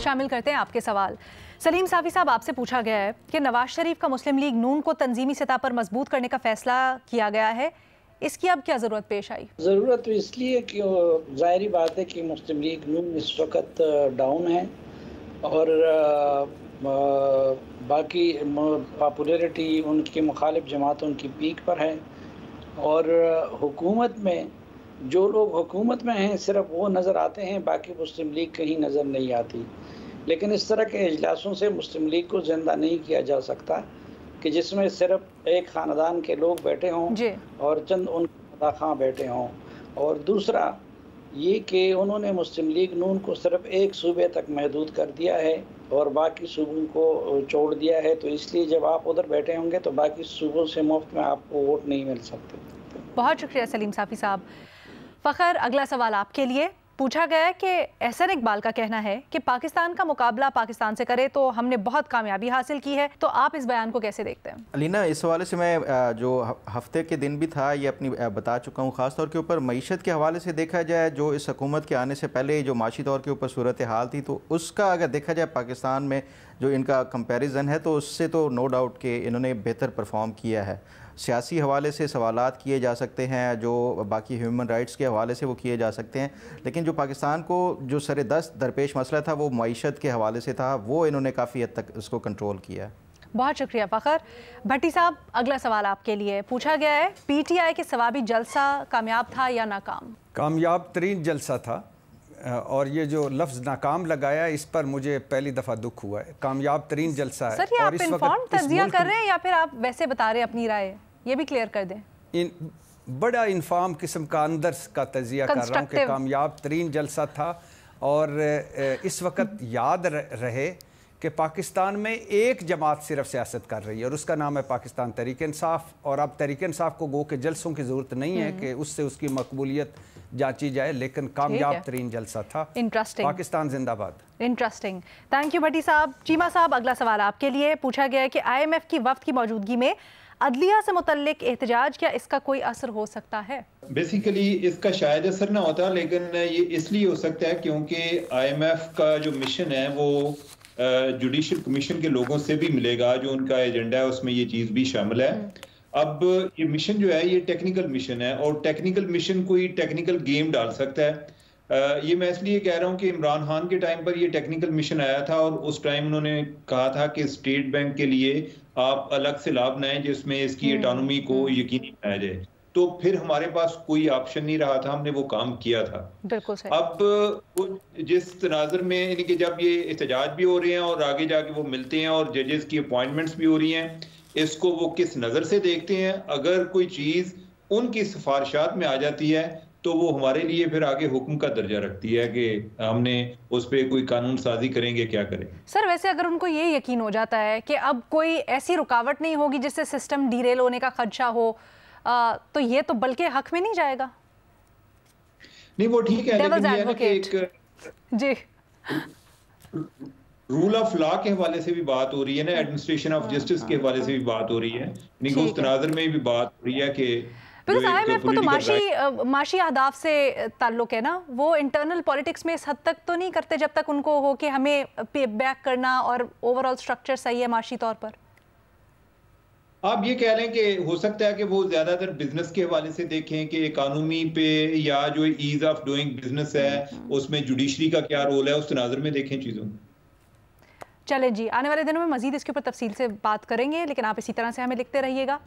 शामिल करते हैं आपके सवाल। सलीम साफी साहब, आपसे पूछा गया है कि नवाज शरीफ का मुस्लिम लीग नून को तंजीमी सतह पर मजबूत करने का फैसला किया गया है, इसकी अब क्या ज़रूरत पेश आई? ज़रूरत तो इसलिए कि ज़ाहिरी बात है कि मुस्लिम लीग नून इस वक्त डाउन है और बाकी पॉपुलैरिटी उनकी मुखालिफ जमात उनकी पीक पर है और हुकूमत में जो लोग हुकूमत में हैं सिर्फ वो नज़र आते हैं, बाकी मुस्लिम लीग कहीं नज़र नहीं आती। लेकिन इस तरह के इजलासों से मुस्लिम लीग को ज़िंदा नहीं किया जा सकता कि जिसमें सिर्फ एक ख़ानदान के लोग बैठे हों और चंद उनके खां बैठे हों। और दूसरा ये कि उन्होंने मुस्लिम लीग नून को सिर्फ एक सूबे तक महदूद कर दिया है और बाकी सूबों को छोड़ दिया है, तो इसलिए जब आप उधर बैठे होंगे तो बाकी सूबों से मुफ्त में आपको वोट नहीं मिल सकते। बहुत शुक्रिया सलीम साफी साहब। फ़खर, अगला सवाल आपके लिए। पूछा गया है कि एहसन इकबाल का कहना है कि पाकिस्तान का मुकाबला पाकिस्तान से करे तो हमने बहुत कामयाबी हासिल की है, तो आप इस बयान को कैसे देखते हैं? अलीना, इस हवाले से मैं जो हफ्ते के दिन भी था ये अपनी बता चुका हूँ। ख़ास तौर के ऊपर मईशत के हवाले से देखा जाए, जो इस हुकूमत के आने से पहले जो माशी तौर के ऊपर सूरत हाल थी, तो उसका अगर देखा जाए पाकिस्तान में जो इनका कंपैरिजन है तो उससे तो नो डाउट कि इन्होंने बेहतर परफॉर्म किया है। सियासी हवाले से सवालात किए जा सकते हैं, जो बाकी ह्यूमन राइट्स के हवाले से वो किए जा सकते हैं, लेकिन जो पाकिस्तान को जो सर-ए-दस्त दरपेश मसला था वो मईशत के हवाले से था, वो इन्होंने काफ़ी हद तक उसको कंट्रोल किया। बहुत शुक्रिया फ़खर। भट्टी साहब, अगला सवाल आपके लिए। पूछा गया है PTI के सवाबी जलसा कामयाब था या नाकाम? कामयाब तरीन जलसा था और ये जो लफ्ज़ नाकाम लगाया इस पर मुझे पहली दफ़ा दुख हुआ है। कामयाब तरीन जलसा है। सर, ये आप इन्फॉर्म तज्जिया कर रहे हैं या फिर आप वैसे बता रहे हैं अपनी राय? ये भी क्लियर कर दें। बड़ा इन्फॉर्म किस्म का अंदर का तज्जिया कर रहा हूँ कि कामयाब तरीन जलसा था और इस वक्त याद रहे कि पाकिस्तान में एक जमात सिर्फ सियासत कर रही है और उसका नाम है पाकिस्तान तहरीक इंसाफ। और अब तहरीक इंसाफ को गो के जलसों की ज़रूरत नहीं है कि उससे उसकी मकबूलियत जांची जाए, लेकिन कामयाब तरीन जलसा था। इंटरेस्टिंग। पाकिस्तान जिंदाबाद। इंटरेस्टिंग, थैंक यू भट्टी साहब। चीमा साहब, अगला सवाल आपके लिए। पूछा गया है कि IMF की वफ्द की मौजूदगी में अदलिया से मुतल्लिक एहतजाज, क्या इसका कोई असर हो सकता है? बेसिकली इसका शायद असर ना होता, लेकिन ये इसलिए हो सकता है क्योंकि IMF का जो मिशन है वो जुडिशल कमीशन के लोगों से भी मिलेगा, जो उनका एजेंडा है उसमें ये चीज़ भी शामिल है। अब ये मिशन जो है ये टेक्निकल मिशन है और टेक्निकल मिशन कोई टेक्निकल गेम डाल सकता है। ये मैं इसलिए कह रहा हूँ कि इमरान खान के टाइम पर ये टेक्निकल मिशन आया था और उस टाइम उन्होंने कहा था कि स्टेट बैंक के लिए आप अलग से लाभ बनाएं जिसमें इसकी ऑटोनॉमी को यकीनी बनाया जाए, तो फिर हमारे पास कोई ऑप्शन नहीं रहा था, हमने वो काम किया था। बिल्कुल सही। अब जिस तनाजर में यानी कि जब ये एहतजाज भी हो रहे हैं और आगे जाके वो मिलते हैं और जजेस की अपॉइंटमेंट्स भी हो रही हैं, इसको वो किस नज़र से देखते हैं। अगर कोई चीज़ उनकी सिफारिशात में आ जाती है तो वो हमारे लिए फिर आगे हुक्म का दर्जा रखती है कि हमने उस पर कोई कानून साजी करेंगे, क्या करें। सर, वैसे अगर उनको ये यकीन हो जाता है कि अब कोई ऐसी रुकावट नहीं होगी जिससे सिस्टम डीरेल होने का खदशा हो, तो ये तो बल्कि हक में नहीं जाएगा? नहीं, वो ठीक है, लेकिन ये है ना कि एक जी रूल ऑफ लॉ के हवाले से भी बात हो रही है ना, एडमिनिस्ट्रेशन ऑफ जस्टिस के हवाले से भी बात हो रही है, नहीं उस तनाजर में भी बात हो रही है कि IMF को तो माशी अहदाफ से ताल्लुक है ना, वो इंटरनल पॉलिटिक्स में इस हद तक तो नहीं करते जब तक उनको हो कि हमें पे बैक करना और ओवरऑल स्ट्रक्चर सही है माशी तौर पर। आप ये कह लें कि हो सकता है कि वो ज्यादातर बिजनेस के हवाले से देखें कि इकोनॉमी पे या जो ईज ऑफ डूइंग बिजनेस है उसमें जुडिशरी का क्या रोल है, उस तनाजर में देखें चीजों। चलें जी, आने वाले दिनों में मजीद इसके ऊपर तफसील से बात करेंगे, लेकिन आप इसी तरह से हमें लिखते रहिएगा।